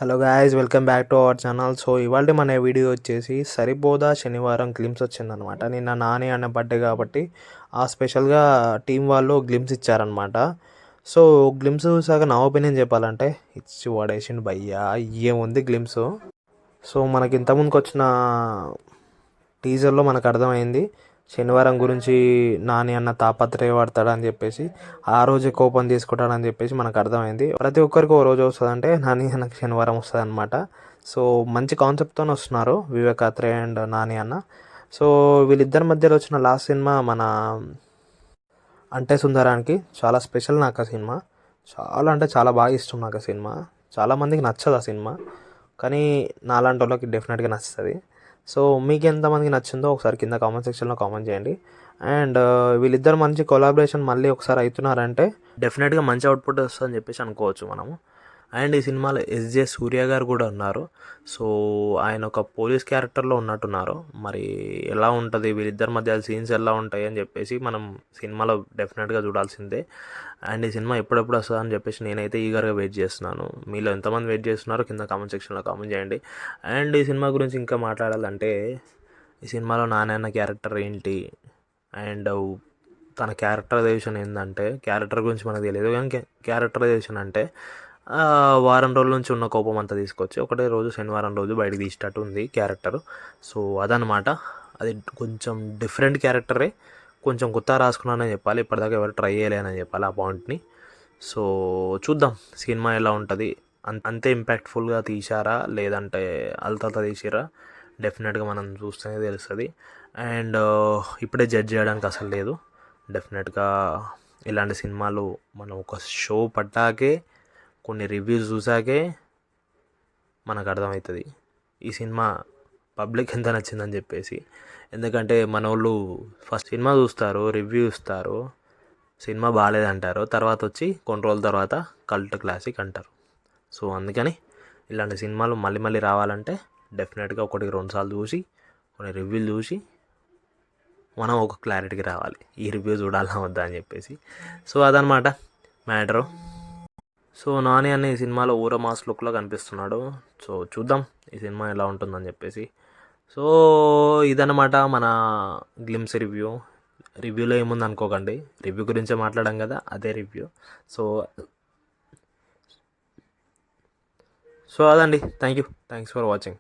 Hello guys, welcome back to our channel. So ఇవాళ మన video వచ్చేసి సరిపోదా శనివారం గ్లిమ్స్ వచ్చిందనమాట. నిన్న నాని అన్న బర్త్డే కాబట్టి ఆ స్పెషల్గా టీం వాళ్ళు గ్లిమ్స్ ఇచ్చారనమాట. సో గ్లిమ్స్ చూసాక నా ఒపీనియన్ చెప్పాలంటే ఇచ్చి పడేసిండు భయ్యా, ఏముంది గ్లిమ్స్. సో మనకి ఇంతకుముందుకు వచ్చిన టీజర్లో మనకు అర్థమైంది శనివారం గురించి నాని అన్న తాపత్రయపడతాడని చెప్పేసి, ఆ రోజే కోపం తీసుకుంటాడని చెప్పేసి మనకు అర్థమైంది. ప్రతి ఒక్కరికి ఓ రోజు వస్తుందంటే నాని అన్నకి శనివారం వస్తుంది అనమాట. సో మంచి కాన్సెప్ట్తో వస్తున్నారు వివేకాత్రే అండ్ నాని అన్న. సో వీళ్ళిద్దరి మధ్యలో వచ్చిన లాస్ట్ సినిమా మన అంటే సుందరానికి చాలా స్పెషల్. నాకు ఆ సినిమా చాలా అంటే చాలా బాగా ఇష్టం. నాకు ఆ సినిమా చాలామందికి నచ్చదు ఆ సినిమా, కానీ నాలాంటి వాళ్ళకి డెఫినెట్గా నచ్చుతుంది. సో మీకు ఎంతమందికి నచ్చిందో ఒకసారి కింద కామెంట్ సెక్షన్లో కామెంట్ చేయండి. అండ్ వీళ్ళిద్దరు మంచి కొలాబరేషన్ మళ్ళీ ఒకసారి అవుతున్నారంటే డెఫినెట్గా మంచి అవుట్పుట్ వస్తుందని చెప్పేసి అనుకోవచ్చు మనము. అండ్ ఈ సినిమాలో ఎస్జే సూర్య గారు కూడా ఉన్నారు. సో ఆయన ఒక పోలీస్ క్యారెక్టర్లో ఉన్నట్టున్నారు. మరి ఎలా ఉంటుంది వీళ్ళిద్దరి మధ్య సీన్స్ ఎలా ఉంటాయి అని చెప్పేసి మనం సినిమాలో డెఫినెట్గా చూడాల్సిందే. అండ్ ఈ సినిమా ఎప్పుడెప్పుడు వస్తుందని అని చెప్పేసి నేనైతే ఈగర్గా వెయిట్ చేస్తున్నాను. మీలో ఎంతమంది వెయిట్ చేస్తున్నారో కింద కామెంట్ సెక్షన్లో కామెంట్ చేయండి. అండ్ ఈ సినిమా గురించి ఇంకా మాట్లాడాలంటే ఈ సినిమాలో నాన్న క్యారెక్టర్ ఏంటి అండ్ తన క్యారెక్టరైజేషన్ ఏంటంటే, క్యారెక్టర్ గురించి మనకు తెలియదు కానీ క్యారెక్టరైజేషన్ అంటే వారం రోజుల నుంచి ఉన్న కోపం అంతా తీసుకొచ్చి ఒకటే రోజు శనివారం రోజు బయటకు తీసేటట్టు ఉంది క్యారెక్టర్. సో అదనమాట. అది కొంచెం డిఫరెంట్ క్యారెక్టరే, కొంచెం కొత్త రాసుకున్నానని చెప్పాలి. ఇప్పటిదాకా ఎవరు ట్రై చేయలేనని చెప్పాలి ఆ పాయింట్ని. సో చూద్దాం సినిమా ఎలా ఉంటుంది. అంతే ఇంపాక్ట్ఫుల్గా తీశారా లేదంటే అల్తల్తా తీసిరా, డెఫినెట్గా మనం చూస్తేనే తెలుస్తుంది. అండ్ ఇప్పుడే జడ్జ్ చేయడానికి అసలు లేదు. డెఫినెట్గా ఇలాంటి సినిమాలు మనం ఒక షో పట్టాకే, కొన్ని రివ్యూస్ చూసాకే మనకు అర్థమవుతుంది ఈ సినిమా పబ్లిక్ ఎంత నచ్చిందని చెప్పేసి. ఎందుకంటే మన వాళ్ళు ఫస్ట్ సినిమా చూస్తారు, రివ్యూ ఇస్తారు, సినిమా బాగాలేదంటారు, తర్వాత వచ్చి కొన్ని రోజుల తర్వాత కల్ట్ క్లాసిక్ అంటారు. సో అందుకని ఇలాంటి సినిమాలు మళ్ళీ మళ్ళీ రావాలంటే డెఫినెట్గా ఒకటికి రెండు సార్లు చూసి కొన్ని రివ్యూలు చూసి మనం ఒక క్లారిటీకి రావాలి, ఈ రివ్యూ చూడాలా వద్దా అని చెప్పేసి. సో అదనమాట మ్యాటరు. సో నాని అనే ఈ సినిమాలో ఊర మాస్ లుక్లో కనిపిస్తున్నాడు. సో చూద్దాం ఈ సినిమా ఎలా ఉంటుందని చెప్పేసి. సో ఇదన్నమాట మన గ్లిమ్స్ రివ్యూ. రివ్యూలో ఏముంది అనుకోకండి, రివ్యూ గురించే మాట్లాడాం కదా, అదే రివ్యూ. సో సో అదండి. Thanks for watching.